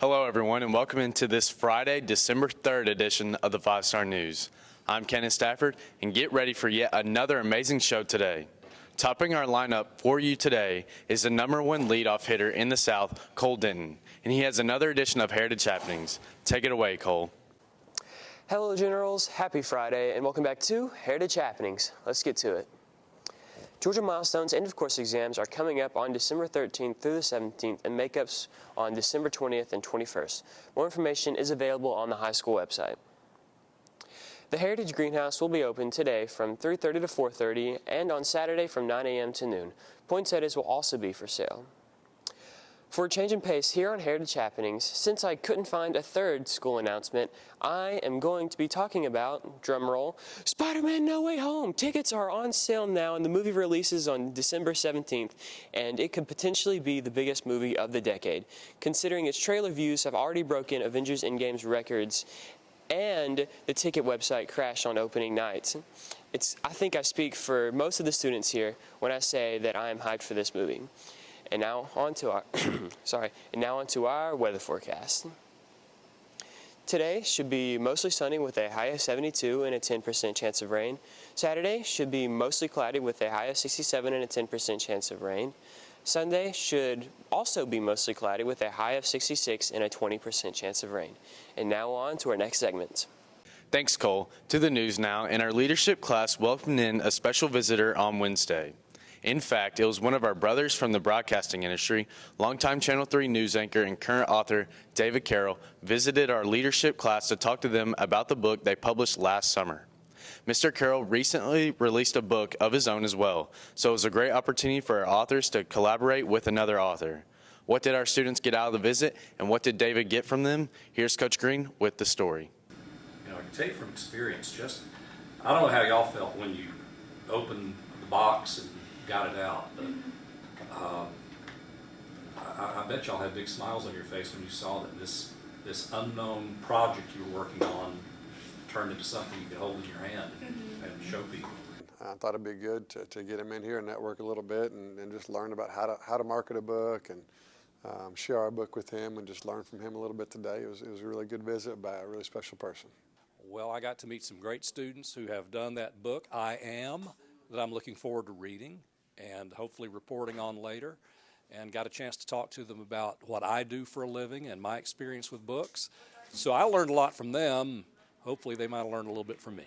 Hello everyone and welcome into this Friday, December 3rd edition of the 5-Star News. I'm Kenneth Stafford and get ready for yet another amazing show today. Topping our lineup for you today is the #1 leadoff hitter in the South, Cole Denton, and he has another edition of Heritage Happenings. Take it away, Cole. Hello Generals, happy Friday and welcome back to Heritage Happenings. Let's get to it. Georgia Milestones end of course exams are coming up on December 13th through the 17th and makeups on December 20th and 21st. More information is available on the high school website. The Heritage Greenhouse will be open today from 3:30 to 4:30 and on Saturday from 9 a.m. to noon. Poinsettias will also be for sale. For a change in pace here on Heritage Happenings, since I couldn't find a third school announcement, I am going to be talking about, drumroll, Spider-Man No Way Home. Tickets are on sale now and the movie releases on December 17th, and it could potentially be the biggest movie of the decade, considering its trailer views have already broken Avengers Endgame's records and the ticket website crashed on opening night. I think I speak for most of the students here when I say that I am hyped for this movie. And now on to our weather forecast. Today should be mostly sunny with a high of 72 and a 10% chance of rain. Saturday should be mostly cloudy with a high of 67 and a 10% chance of rain. Sunday should also be mostly cloudy with a high of 66 and a 20% chance of rain. And now on to our next segment. Thanks, Cole. To the news now, and our leadership class welcomed in a special visitor on Wednesday. In fact, it was one of our brothers from the broadcasting industry, longtime Channel 3 news anchor and current author David Carroll, visited our leadership class to talk to them about the book they published last summer. Mr. Carroll recently released a book of his own as well, so it was a great opportunity for our authors to collaborate with another author. What did our students get out of the visit, and what did David get from them? Here's Coach Green with the story. You know, I can tell you from experience, I don't know how y'all felt when you opened the box and got it out, but I bet y'all had big smiles on your face when you saw that this unknown project you were working on turned into something you could hold in your hand and show people. I thought it'd be good to get him in here and network a little bit and just learn about how to market a book and share our book with him and just learn from him a little bit today. It was a really good visit by a really special person. Well, I got to meet some great students who have done that book, I Am, that I'm looking forward to reading and hopefully reporting on later, and got a chance to talk to them about what I do for a living and my experience with books. So I learned a lot from them. Hopefully they might have learned a little bit from me.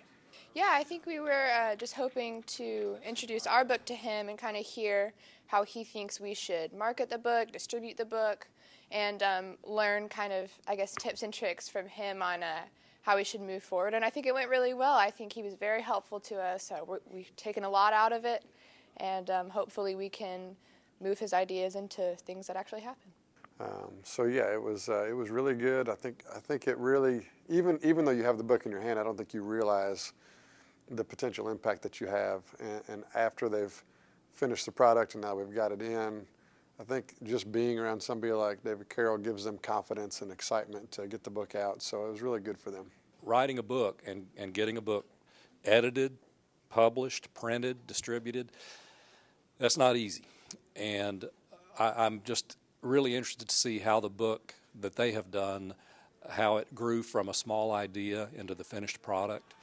Yeah, I think we were just hoping to introduce our book to him and kind of hear how he thinks we should market the book, distribute the book, and learn kind of, I guess, tips and tricks from him on how we should move forward. And I think it went really well. I think he was very helpful to us. We've taken a lot out of it. And hopefully we can move his ideas into things that actually happen. So yeah, it was really good. I think it really, even though you have the book in your hand, I don't think you realize the potential impact that you have. And after they've finished the product and now we've got it in, I think just being around somebody like David Carroll gives them confidence and excitement to get the book out. So it was really good for them. Writing a book and getting a book edited, published, printed, distributed, that's not easy. And I'm just really interested to see how the book that they have done, how it grew from a small idea into the finished product.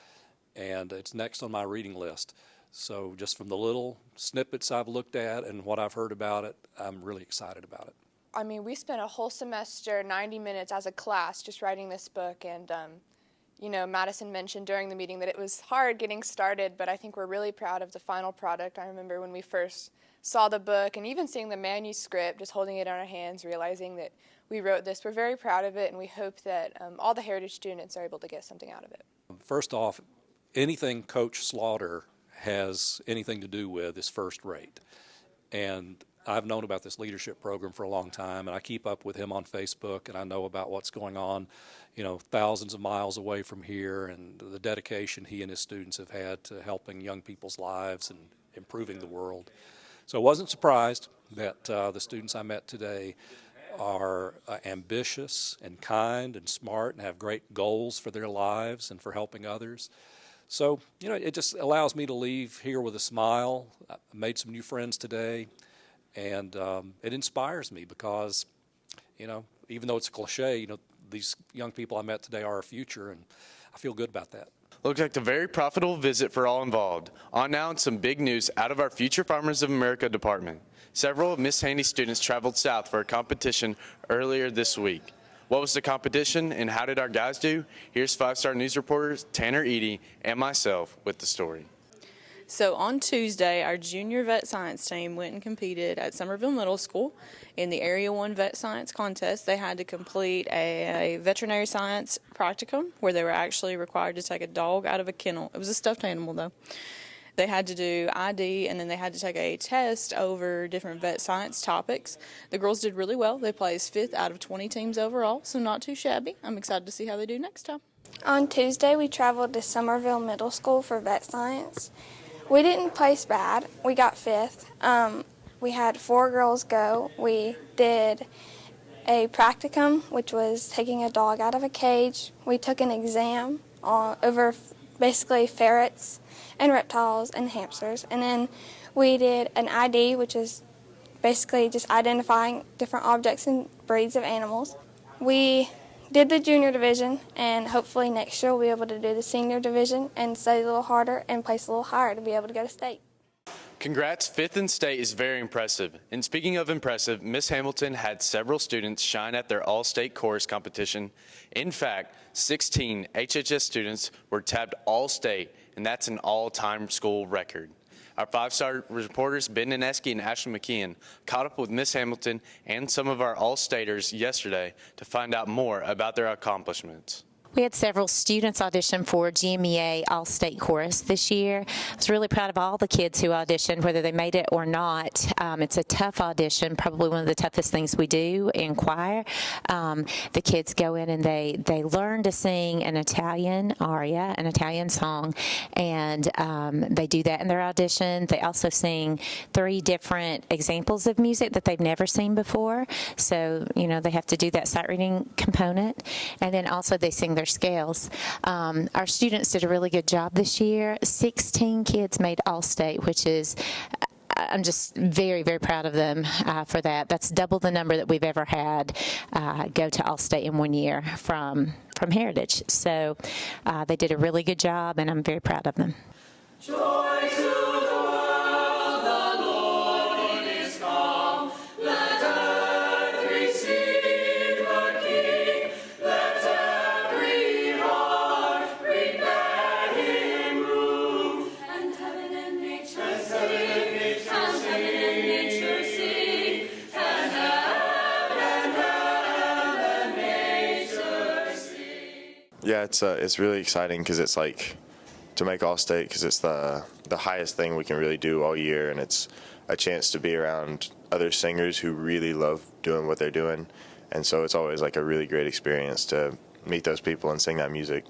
And it's next on my reading list. So just from the little snippets I've looked at and what I've heard about it, I'm really excited about it. I mean, we spent a whole semester, 90 minutes as a class just writing this book. And, Madison mentioned during the meeting that it was hard getting started, but I think we're really proud of the final product. I remember when we first saw the book and even seeing the manuscript, just holding it in our hands, realizing that we wrote this. We're very proud of it, and we hope that all the Heritage students are able to get something out of it. First off, anything Coach Slaughter has anything to do with is first rate. And I've known about this leadership program for a long time, and I keep up with him on Facebook, and I know about what's going on, thousands of miles away from here, and the dedication he and his students have had to helping young people's lives and improving the world. So I wasn't surprised that the students I met today are ambitious and kind and smart and have great goals for their lives and for helping others. So, it just allows me to leave here with a smile. I made some new friends today, and it inspires me because, even though it's a cliche, these young people I met today are our future, and I feel good about that. Looked like a very profitable visit for all involved. On now, and some big news out of our Future Farmers of America department. Several of Miss Haney's students traveled south for a competition earlier this week. What was the competition and how did our guys do? Here's 5-star news reporters Tanner Eady and myself with the story. So on Tuesday, our junior vet science team went and competed at Summerville Middle School in the Area 1 vet science contest. They had to complete a veterinary science practicum where they were actually required to take a dog out of a kennel. It was a stuffed animal, though. They had to do ID, and then they had to take a test over different vet science topics. The girls did really well. They placed 5th out of 20 teams overall, so not too shabby. I'm excited to see how they do next time. On Tuesday, we traveled to Summerville Middle School for vet science. We didn't place bad. We got 5th. We had 4 girls go. We did a practicum, which was taking a dog out of a cage. We took an exam over basically ferrets and reptiles and hamsters. And then we did an ID, which is basically just identifying different objects and breeds of animals. We did the junior division, and hopefully next year we'll be able to do the senior division and study a little harder and place a little higher to be able to go to state. Congrats, 5th in state is very impressive. And speaking of impressive, Miss Hamilton had several students shine at their all-state chorus competition. In fact, 16 HHS students were tabbed all-state, and that's an all-time school record. Our 5-star reporters Ben Ineski and Ashley McKeon caught up with Miss Hamilton and some of our all-staters yesterday to find out more about their accomplishments. We had several students audition for GMEA All-State Chorus this year. I was really proud of all the kids who auditioned, whether they made it or not. It's a tough audition, probably one of the toughest things we do in choir. The kids go in and they learn to sing an Italian aria, an Italian song, and they do that in their audition. They also sing 3 different examples of music that they've never seen before. So, they have to do that sight reading component. And then also they sing their scales. Our students did a really good job this year. 16 kids made All-State, which is, I'm just very, very proud of them for that. That's double the number that we've ever had go to All-State in one year from Heritage. So they did a really good job, and I'm very proud of them. Joy to the world, the Lord is come. Let earth receive her King. Let every heart prepare him room. And heaven and nature sing. And heaven and nature sing. And heaven and nature sing. Yeah, it's really exciting because it's like to make All-State, because it's the highest thing we can really do all year, and it's a chance to be around other singers who really love doing what they're doing, and so it's always like a really great experience to meet those people and sing that music.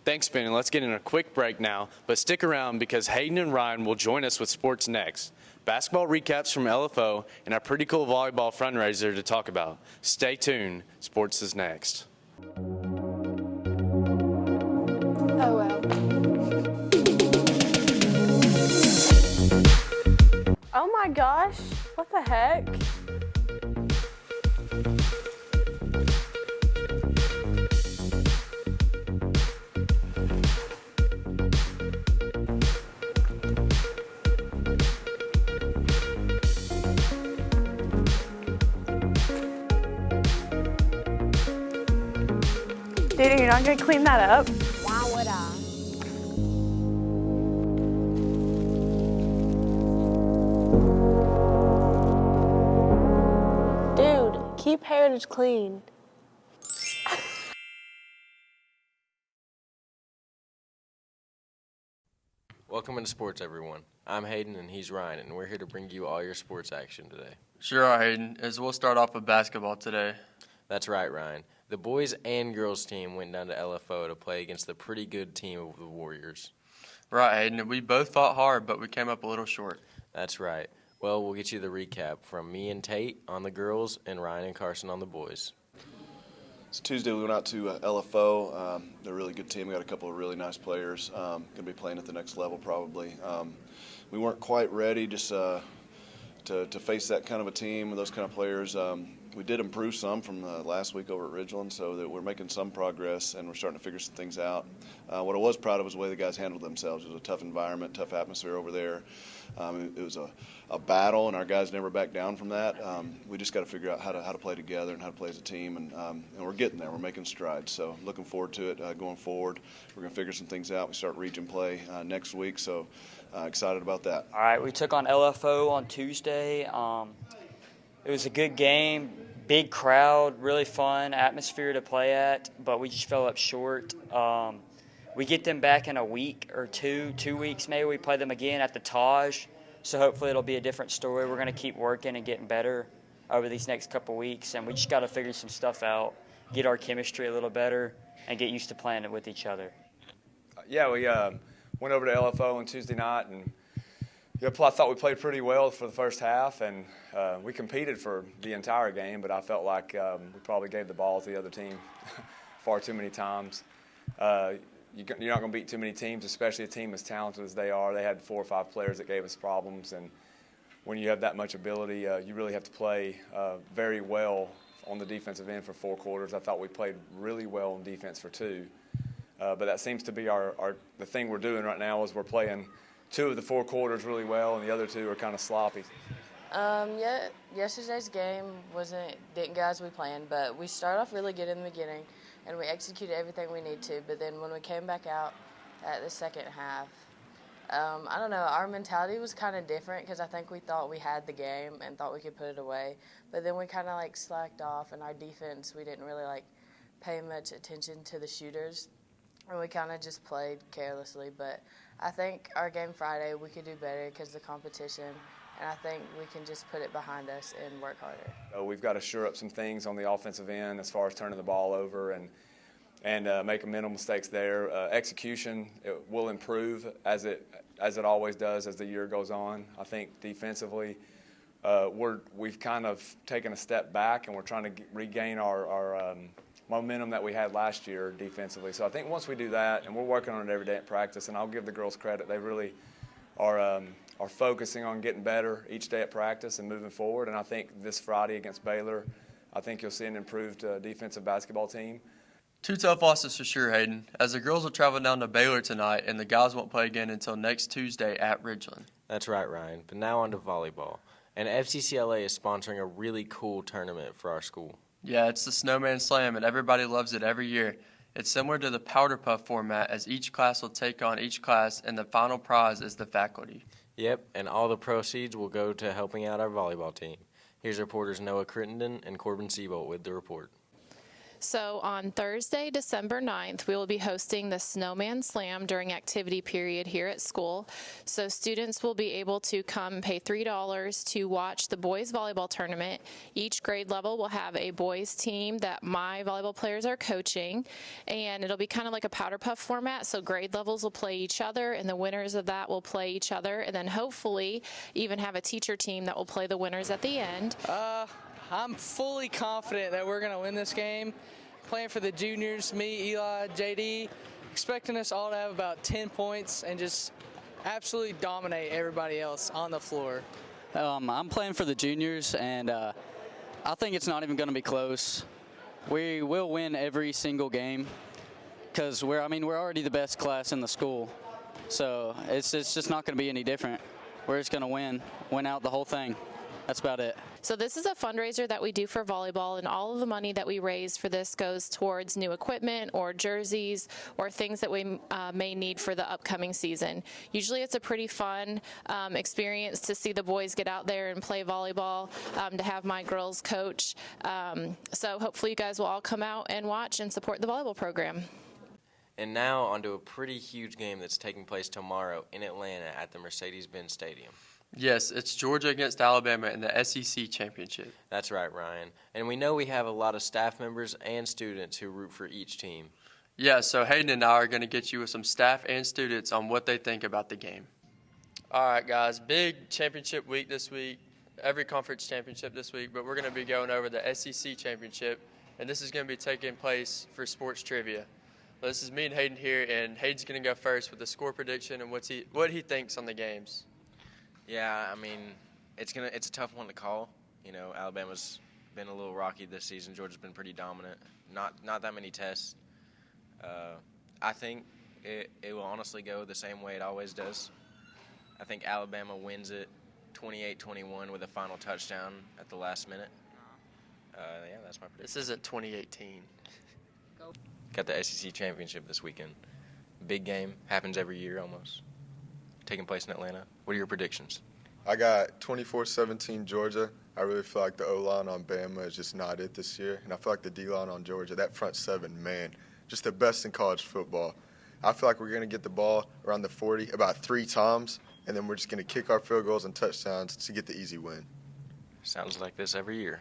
Thanks, Ben, and let's get in a quick break now, but stick around because Hayden and Ryan will join us with sports next. Basketball recaps from LFO and a pretty cool volleyball fundraiser to talk about. Stay tuned. Sports is next. Oh, well. Oh my gosh, what the heck? Dude, you're not gonna clean that up? Why would I? keep Heritage clean. Welcome into sports, everyone. I'm Hayden, and he's Ryan, and we're here to bring you all your sports action today. Sure are, Hayden, as we'll start off with basketball today. That's right, Ryan. The boys and girls team went down to LFO to play against the pretty good team of the Warriors. Right, Hayden, we both fought hard, but we came up a little short. That's right. Well, we'll get you the recap from me and Tate on the girls and Ryan and Carson on the boys. So Tuesday we went out to LFO. They're a really good team. We got a couple of really nice players. Going to be playing at the next level probably. We weren't quite ready just to face that kind of a team and those kind of players. We did improve some from last week over at Ridgeland, so that we're making some progress and we're starting to figure some things out. What I was proud of was the way the guys handled themselves. It was a tough environment, tough atmosphere over there. It was a battle, and our guys never backed down from that. We just got to figure out how to play together and how to play as a team, and we're getting there. We're making strides. So looking forward to it going forward. We're going to figure some things out. We start region play next week, so excited about that. All right, we took on LFO on Tuesday. It was a good game, big crowd, really fun atmosphere to play at, but we just fell up short. We get them back in a week or 2 weeks maybe. We play them again at the Taj, so hopefully it'll be a different story. We're going to keep working and getting better over these next couple weeks, and we just got to figure some stuff out, get our chemistry a little better, and get used to playing it with each other. Yeah, we went over to LFO on Tuesday night, and I thought we played pretty well for the first half, and we competed for the entire game, but I felt like we probably gave the ball to the other team far too many times. You're not going to beat too many teams, especially a team as talented as they are. They had 4 or 5 players that gave us problems, and when you have that much ability, you really have to play very well on the defensive end for 4 quarters. I thought we played really well on defense for 2, but that seems to be the thing we're doing right now is we're playing 2 of the 4 quarters really well, and the other 2 are kind of sloppy. Yeah, yesterday's game didn't go as we planned, but we started off really good in the beginning, and we executed everything we need to. But then when we came back out at the second half, I don't know, our mentality was kind of different because I think we thought we had the game and thought we could put it away. But then we kind of slacked off, and our defense, we didn't really pay much attention to the shooters, and we kind of just played carelessly. But I think our game Friday, we could do better because of the competition, and I think we can just put it behind us and work harder. We've got to shore up some things on the offensive end as far as turning the ball over and making mental mistakes there. Execution will improve as it always does as the year goes on. I think defensively, we've kind of taken a step back, and we're trying to regain our momentum that we had last year defensively. So I think once we do that, and we're working on it every day at practice, and I'll give the girls credit, they really are focusing on getting better each day at practice and moving forward. And I think this Friday against Baylor, I think you'll see an improved defensive basketball team. 2 tough losses for sure, Hayden, as the girls will travel down to Baylor tonight, and the guys won't play again until next Tuesday at Ridgeland. That's right, Ryan. But now on to volleyball. And FCCLA is sponsoring a really cool tournament for our school. Yeah, it's the Snowman Slam, and everybody loves it every year. It's similar to the Powder Puff format, as each class will take on each class, and the final prize is the faculty. Yep, and all the proceeds will go to helping out our volleyball team. Here's reporters Noah Crittenden and Corbin Siebold with the report. So on Thursday, December 9th, we will be hosting the Snowman Slam during activity period here at school. So students will be able to come and pay $3 to watch the boys volleyball tournament. Each grade level will have a boys team that my volleyball players are coaching, and it'll be kind of like a powder puff format. So grade levels will play each other, and the winners of that will play each other, and then hopefully even have a teacher team that will play the winners at the end. I'm fully confident that we're going to win this game. Playing for the juniors, me, Eli, JD, expecting us all to have about 10 points and just absolutely dominate everybody else on the floor. I'm playing for the juniors, and I think it's not even going to be close. We will win every single game because we're already the best class in the school. So it's just not going to be any different. We're just going to win out the whole thing. that's about it. So this is a fundraiser that we do for volleyball, and all of the money that we raise for this goes towards new equipment or jerseys or things that we may need for the upcoming season. Usually it's a pretty fun experience to see the boys get out there and play volleyball, to have my girls coach. So hopefully you guys will all come out and watch and support the volleyball program. And now onto a pretty huge game that's taking place tomorrow in Atlanta at the Mercedes-Benz Stadium. Yes, it's Georgia against Alabama in the SEC Championship. That's right, Ryan. And we know we have a lot of staff members and students who root for each team. Yeah, so Hayden and I are going to get you with some staff and students on what they think about the game. All right, guys, big championship week this week, every conference championship this week, but we're going to be going over the SEC Championship, and this is going to be taking place for sports trivia. Well, this is me and Hayden here, and Hayden's going to go first with the score prediction and what he thinks on the games. Yeah, I mean, it's a tough one to call. You know, Alabama's been a little rocky this season. Georgia's been pretty dominant. Not that many tests. I think it will honestly go the same way it always does. I think Alabama wins it 28-21 with a final touchdown at the last minute. Yeah, that's my prediction. This isn't 2018. Got the SEC Championship this weekend. Big game. Happens every year almost. Taking place in Atlanta. What are your predictions? I got 24-17 Georgia. I really feel like the O-line on Bama is just not it this year. And I feel like the D-line on Georgia, that front seven, man, just the best in college football. I feel like we're going to get the ball around the 40 about 3 times, and then we're just going to kick our field goals and touchdowns to get the easy win. Sounds like this every year.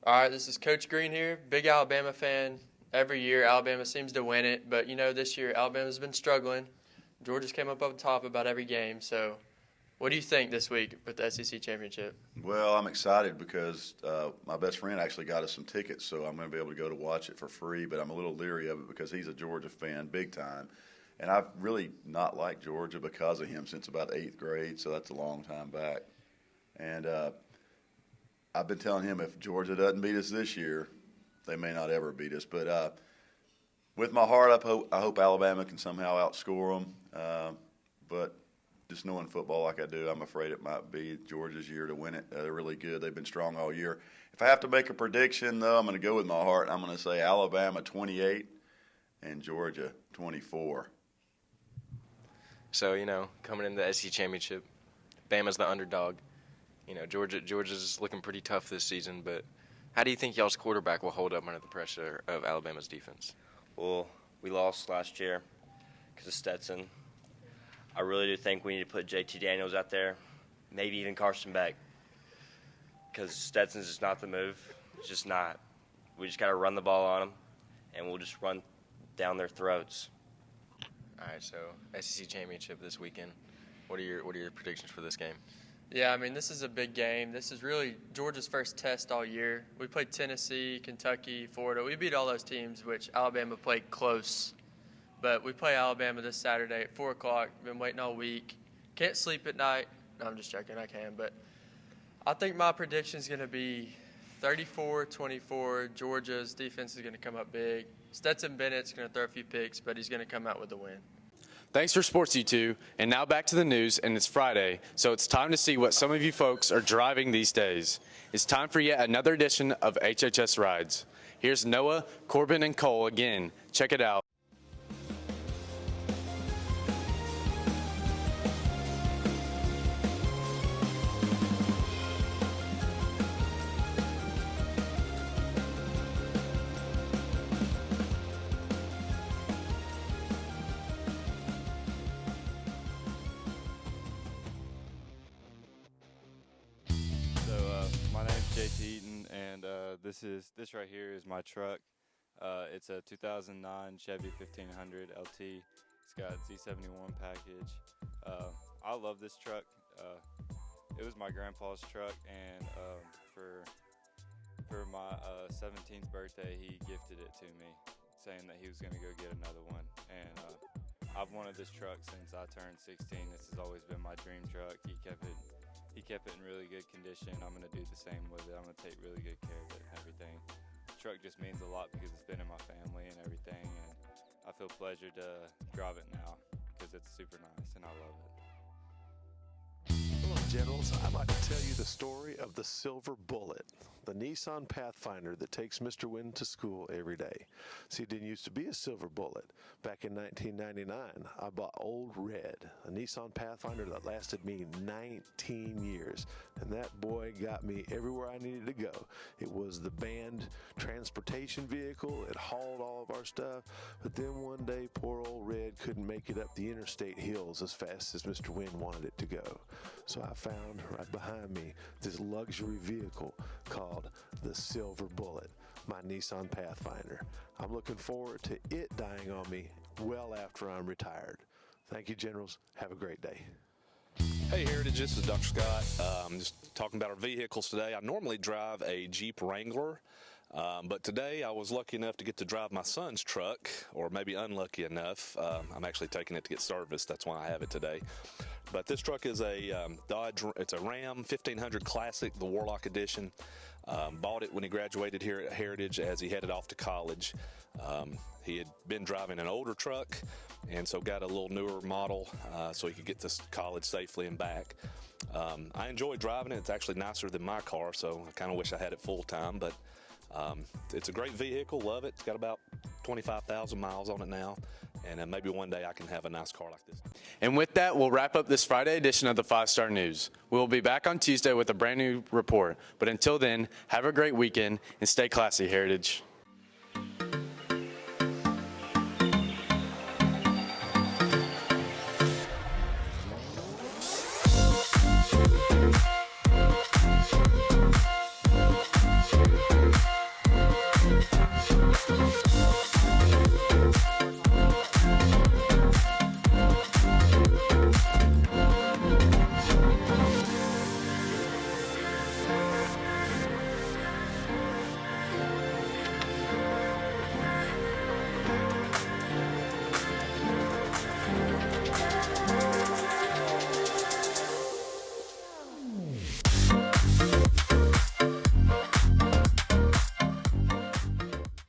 All right, this is Coach Green here, big Alabama fan. Every year, Alabama seems to win it, but, you know, this year Alabama's been struggling. Georgia's came up top about every game. So what do you think this week with the SEC Championship? Well, I'm excited because my best friend actually got us some tickets, so I'm going to be able to go to watch it for free, but I'm a little leery of it because he's a Georgia fan big time. And I've really not liked Georgia because of him since about 8th grade, so that's a long time back. And I've been telling him if Georgia doesn't beat us this year, they may not ever beat us. But with my heart, I hope Alabama can somehow outscore them. But just knowing football like I do, I'm afraid it might be Georgia's year to win it. They're really good. They've been strong all year. If I have to make a prediction, though, I'm going to go with my heart. I'm going to say Alabama 28 and Georgia 24. So, you know, coming into the SEC Championship, Bama's the underdog. You know, Georgia's looking pretty tough this season, but how do you think y'all's quarterback will hold up under the pressure of Alabama's defense? Well, we lost last year because of Stetson. I really do think we need to put JT Daniels out there, maybe even Carson Beck, because Stetson's just not the move. It's just not. We just got to run the ball on them, and we'll just run down their throats. All right, so SEC Championship this weekend. What are your predictions for this game? Yeah, I mean, this is a big game. This is really Georgia's first test all year. We played Tennessee, Kentucky, Florida. We beat all those teams, which Alabama played close. But we play Alabama this Saturday at 4 o'clock. Been waiting all week. Can't sleep at night. No, I'm just joking. I can. But I think my prediction is going to be 34-24. Georgia's defense is going to come up big. Stetson Bennett's going to throw a few picks, but he's going to come out with the win. Thanks for sports, you two. And now back to the news, and it's Friday, so it's time to see what some of you folks are driving these days. It's time for yet another edition of HHS Rides. Here's Noah, Corbin, and Cole again. Check it out. My name's JT Eaton, and this right here is my truck. It's a 2009 Chevy 1500 LT. It's got Z71 package. I love this truck. It was my grandpa's truck, and for my 17th birthday, he gifted it to me, saying that he was going to go get another one. And I've wanted this truck since I turned 16. This has always been my dream truck. He kept it in really good condition. I'm going to do the same with it. I'm going to take really good care of it and everything. The truck just means a lot because it's been in my family and everything, and I feel pleasure to drive it now because it's super nice and I love it. Generals, I'd like to tell you the story of the Silver Bullet, the Nissan Pathfinder that takes Mr. Wynn to school every day. See, it didn't used to be a Silver Bullet. Back in 1999, I bought Old Red, a Nissan Pathfinder that lasted me 19 years. And that boy got me everywhere I needed to go. It was the band transportation vehicle. It hauled all of our stuff. But then one day, poor Old Red couldn't make it up the interstate hills as fast as Mr. Wynn wanted it to go. So I found right behind me this luxury vehicle called the Silver Bullet, my Nissan Pathfinder. I'm looking forward to it dying on me well after I'm retired. Thank you, Generals. Have a great day. Hey Heritage, this is Dr. Scott. Just talking about our vehicles today. I normally drive a Jeep Wrangler, but today I was lucky enough to get to drive my son's truck, or maybe unlucky enough. I'm actually taking it to get serviced. That's why I have it today. But this truck is a Dodge. It's a Ram 1500 Classic, the Warlock Edition. Bought it when he graduated here at Heritage as he headed off to college. He had been driving an older truck, and so got a little newer model so he could get to college safely and back. I enjoy driving it. It's actually nicer than my car, so I kind of wish I had it full time, but it's a great vehicle. Love it. It's got about 25,000 miles on it now, and maybe one day I can have a nice car like this. And with that, we'll wrap up this Friday edition of the 5-Star News. We will be back on Tuesday with a brand new report. But until then, have a great weekend and stay classy, Heritage.